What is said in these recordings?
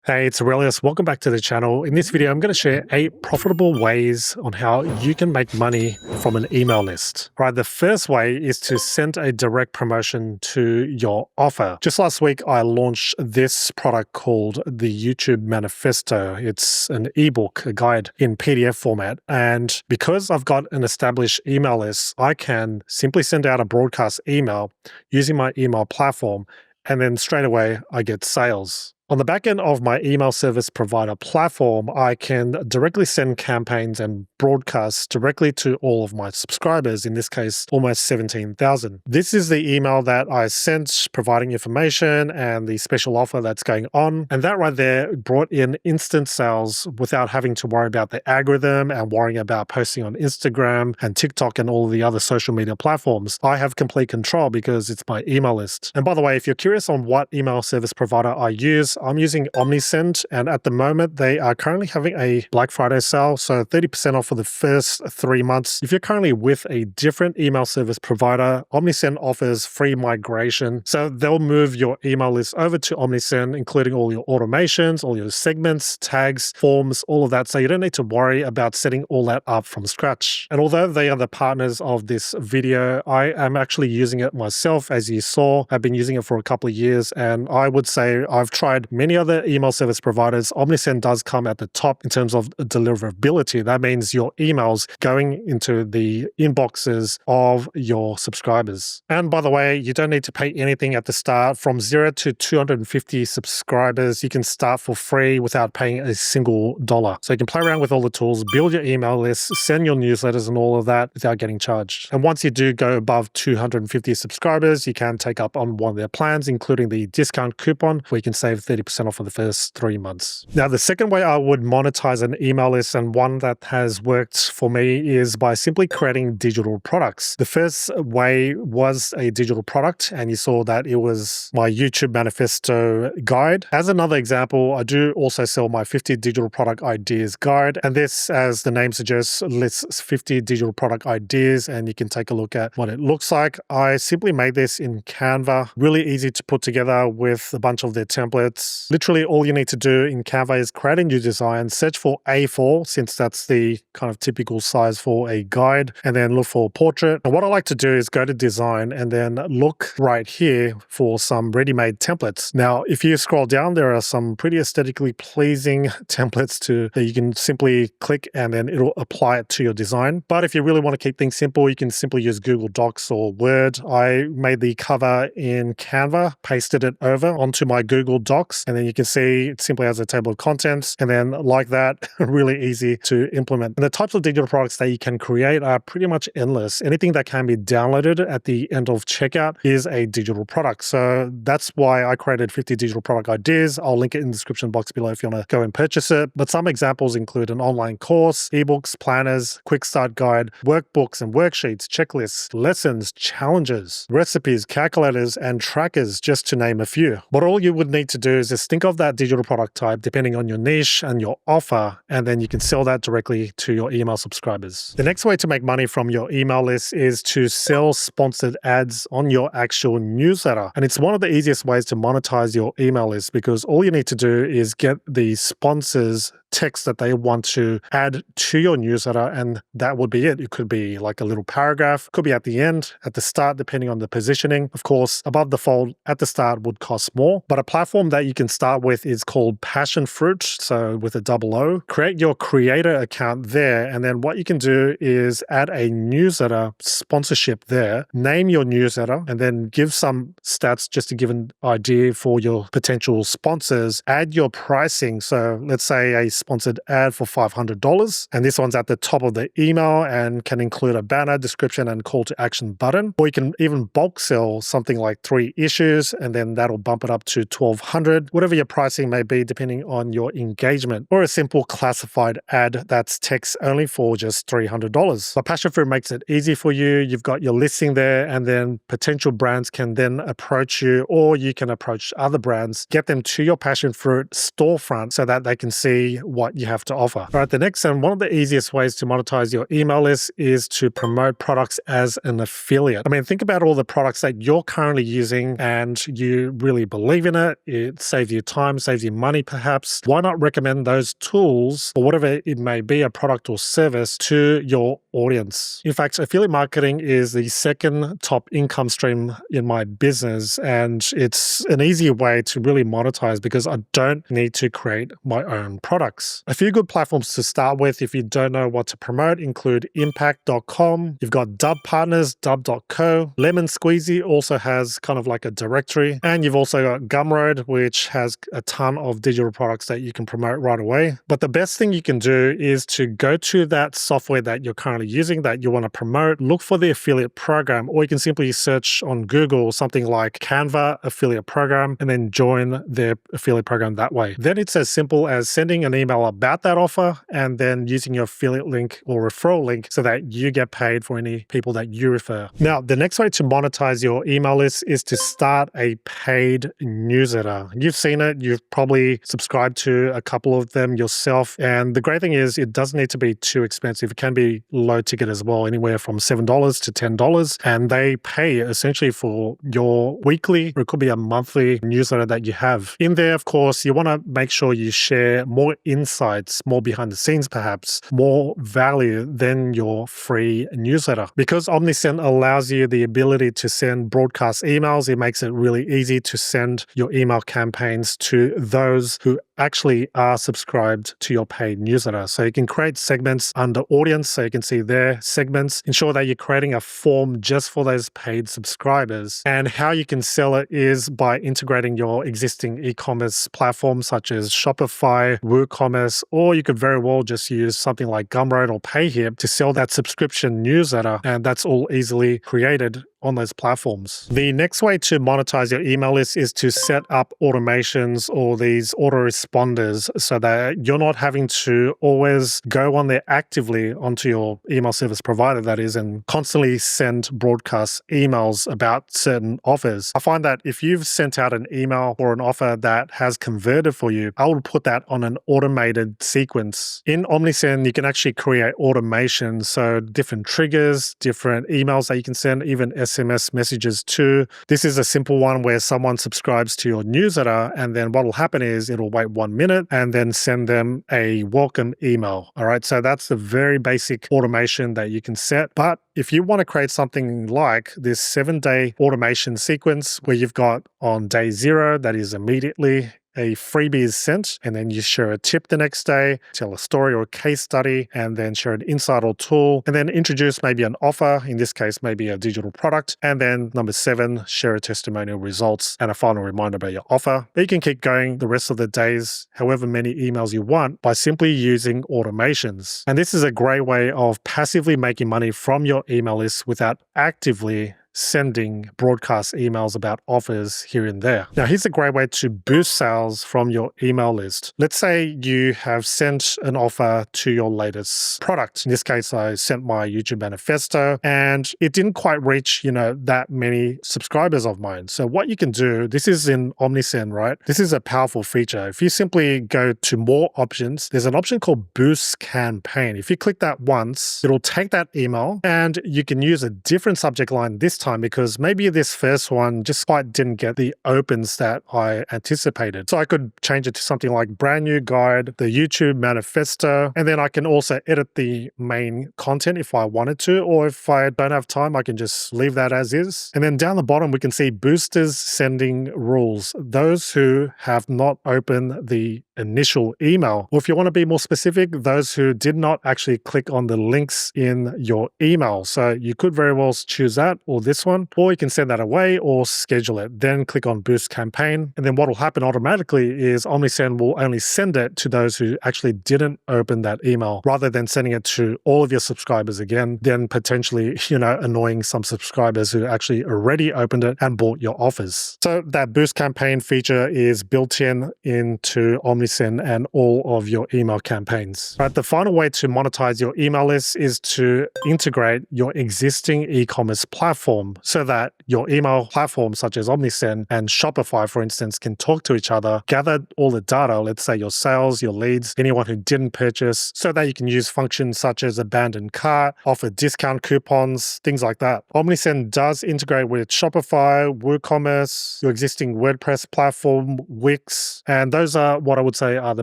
Hey, it's Aurelius. Welcome back to the channel. In this video, I'm going to share 8 profitable ways on how you can make money from an email list. All right, the first way is to send a direct promotion to your offer. Just last week, I launched this product called the YouTube Manifesto. It's an ebook, a guide in PDF format. And because I've got an established email list, I can simply send out a broadcast email using my email platform, and then straight away I get sales. On the back end of my email service provider platform, I can directly send campaigns and broadcasts directly to all of my subscribers, in this case, almost 17,000. This is the email that I sent providing information and the special offer that's going on. And that right there brought in instant sales without having to worry about the algorithm and worrying about posting on Instagram and TikTok and all the other social media platforms. I have complete control because it's my email list. And by the way, if you're curious on what email service provider I use, I'm using Omnisend, and at the moment they are currently having a Black Friday sale, so 30% off for the first 3 months. If you're currently with a different email service provider, Omnisend offers free migration, so they'll move your email list over to Omnisend, including all your automations, all your segments, tags, forms, all of that, so you don't need to worry about setting all that up from scratch. And although they are the partners of this video, I am actually using it myself. As you saw, I've been using it for a couple of years, and I would say I've tried many other email service providers. Omnisend does come at the top in terms of deliverability. That means your emails going into the inboxes of your subscribers. And by the way, you don't need to pay anything at the start. From 0 to 250 subscribers, you can start for free without paying a single dollar. So you can play around with all the tools, build your email list, send your newsletters and all of that without getting charged. And once you do go above 250 subscribers, you can take up on one of their plans, including the discount coupon, where you can save 30% off for the first 3 months. Now, the second way I would monetize an email list, and one that has worked for me, is by simply creating digital products. The first way was a digital product, and you saw that it was my YouTube Manifesto guide. As another example, I do also sell my 50 digital product ideas guide, and this, as the name suggests, lists 50 digital product ideas, and you can take a look at what it looks like. I simply made this in Canva, really easy to put together with a bunch of their templates. Literally all you need to do in Canva is create a new design, search for A4, since that's the kind of typical size for a guide, and then look for portrait. And what I like to do is go to design and then look right here for some ready-made templates. Now, if you scroll down, there are some pretty aesthetically pleasing templates that you can simply click and then it'll apply it to your design. But if you really want to keep things simple, you can simply use Google Docs or Word. I made the cover in Canva, pasted it over onto my Google Docs, and then you can see it simply has a table of contents, and then like that, really easy to implement. And the types of digital products that you can create are pretty much endless. Anything that can be downloaded at the end of checkout is a digital product. So that's why I created 50 digital product ideas. I'll link it in the description box below if you want to go and purchase it. But some examples include an online course, ebooks, planners, quick start guide, workbooks and worksheets, checklists, lessons, challenges, recipes, calculators, and trackers, just to name a few. But all you would need to do is just think of that digital product type depending on your niche and your offer, and then you can sell that directly to your email subscribers. The next way to make money from your email list is to sell sponsored ads on your actual newsletter. And it's one of the easiest ways to monetize your email list, because all you need to do is get the sponsors text that they want to add to your newsletter, and that would be it. It could be like a little paragraph, could be at the end, at the start, depending on the positioning. Of course, above the fold at the start would cost more, but a platform that you can start with is called Passion Fruit, so with a double O. Create your creator account there, and then what you can do is add a newsletter sponsorship there, name your newsletter, and then give some stats just to give an idea for your potential sponsors. Add your pricing, so let's say a sponsored ad for $500, and this one's at the top of the email and can include a banner, description, and call to action button. Or you can even bulk sell something like 3 issues, and then that'll bump it up to $1,200, whatever your pricing may be depending on your engagement. Or a simple classified ad that's text only for just $300. But Passion Fruit makes it easy for you. You've got your listing there, and then potential brands can then approach you, or you can approach other brands, get them to your Passion Fruit storefront so that they can see what you have to offer. All right, the next and one of the easiest ways to monetize your email list is to promote products as an affiliate. I mean, think about all the products that you're currently using and you really believe in it. It saves you time, saves you money perhaps. Why not recommend those tools or whatever it may be, a product or service, to your audience? In fact, affiliate marketing is the second top income stream in my business, and it's an easy way to really monetize because I don't need to create my own products. A few good platforms to start with if you don't know what to promote include impact.com, you've got Dub Partners, dub.co, Lemon Squeezy also has kind of like a directory, and you've also got Gumroad, which has a ton of digital products that you can promote right away. But the best thing you can do is to go to that software that you're currently using that you want to promote, look for the affiliate program, or you can simply search on Google something like Canva affiliate program and then join their affiliate program that way. Then it's as simple as sending an email about that offer and then using your affiliate link or referral link so that you get paid for any people that you refer. Now, the next way to monetize your email list is to start a paid newsletter. You've seen it. You've probably subscribed to a couple of them yourself. And the great thing is it doesn't need to be too expensive. It can be low ticket as well, anywhere from $7 to $10. And they pay essentially for your weekly, or it could be a monthly newsletter that you have. In there, of course, you want to make sure you share more insights, more behind the scenes perhaps, more value than your free newsletter. Because Omnisend allows you the ability to send broadcast emails, it makes it really easy to send your email campaigns to those who actually are subscribed to your paid newsletter. So you can create segments under audience so you can see their segments. Ensure that you're creating a form just for those paid subscribers. And how you can sell it is by integrating your existing e-commerce platforms such as Shopify, WooCommerce, or you could very well just use something like Gumroad or Payhip to sell that subscription newsletter. And that's all easily created on those platforms. The next way to monetize your email list is to set up automations or these autoresponders so that you're not having to always go on there actively onto your email service provider, that is, and constantly send broadcast emails about certain offers. I find that if you've sent out an email or an offer that has converted for you, I will put that on an automated sequence. In Omnisend, you can actually create automations, so different triggers, different emails that you can send, even SMS messages too. This is a simple one where someone subscribes to your newsletter, and then what will happen is it'll wait 1 minute and then send them a welcome email. All right, so that's the very basic automation that you can set. But if you want to create something like this 7-day automation sequence where you've got on day 0, that is immediately, a freebie is sent, and then you share a tip the next day, tell a story or a case study, and then share an insight or tool, and then introduce maybe an offer, in this case, maybe a digital product. And then number 7, share a testimonial results and a final reminder about your offer. But you can keep going the rest of the days, however many emails you want, by simply using automations. And this is a great way of passively making money from your email list without actively sending broadcast emails about offers here and there. Now, here's a great way to boost sales from your email list. Let's say you have sent an offer to your latest product. In this case, I sent my YouTube manifesto and it didn't quite reach, that many subscribers of mine. So what you can do, this is in Omnisend, right? This is a powerful feature. If you simply go to more options, there's an option called Boost Campaign. If you click that once, it'll take that email and you can use a different subject line this time because maybe this first one just quite didn't get the opens that I anticipated. So I could change it to something like brand new guide, the YouTube manifesto, and then I can also edit the main content if I wanted to, or if I don't have time, I can just leave that as is. And then down the bottom, we can see boosters sending rules, those who have not opened the initial email. Or if you want to be more specific, those who did not actually click on the links in your email. So you could very well choose that or this one, or you can send that away or schedule it. Then click on Boost Campaign. And then what will happen automatically is Omnisend will only send it to those who actually didn't open that email, rather than sending it to all of your subscribers again, then potentially, annoying some subscribers who actually already opened it and bought your offers. So that Boost Campaign feature is built into Omnisend and all of your email campaigns. Right, the final way to monetize your email list is to integrate your existing e-commerce platform so that your email platforms such as Omnisend and Shopify, for instance, can talk to each other, gather all the data, let's say your sales, your leads, anyone who didn't purchase, so that you can use functions such as abandoned cart, offer discount coupons, things like that. Omnisend does integrate with Shopify, WooCommerce, your existing WordPress platform, Wix, and those are what I would say are the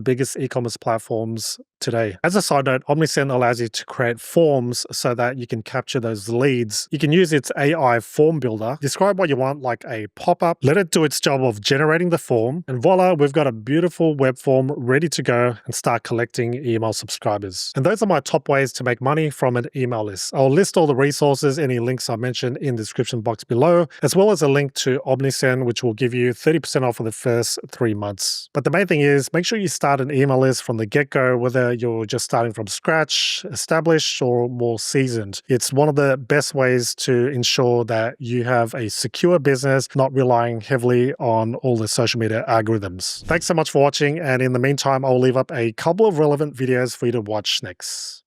biggest e-commerce platforms today. As a side note, Omnisend allows you to create forms so that you can capture those leads. You can use its AI form builder, describe what you want like a pop-up, let it do its job of generating the form, and voila, we've got a beautiful web form ready to go and start collecting email subscribers. And those are my top ways to make money from an email list. I'll list all the resources, any links I mentioned in the description box below, as well as a link to Omnisend, which will give you 30% off for the first 3 months. But the main thing is, make sure you start an email list from the get-go, whether you're just starting from scratch, established, or more seasoned. It's one of the best ways to ensure that you have a secure business, not relying heavily on all the social media algorithms. Thanks so much for watching, and in the meantime, I'll leave up a couple of relevant videos for you to watch next.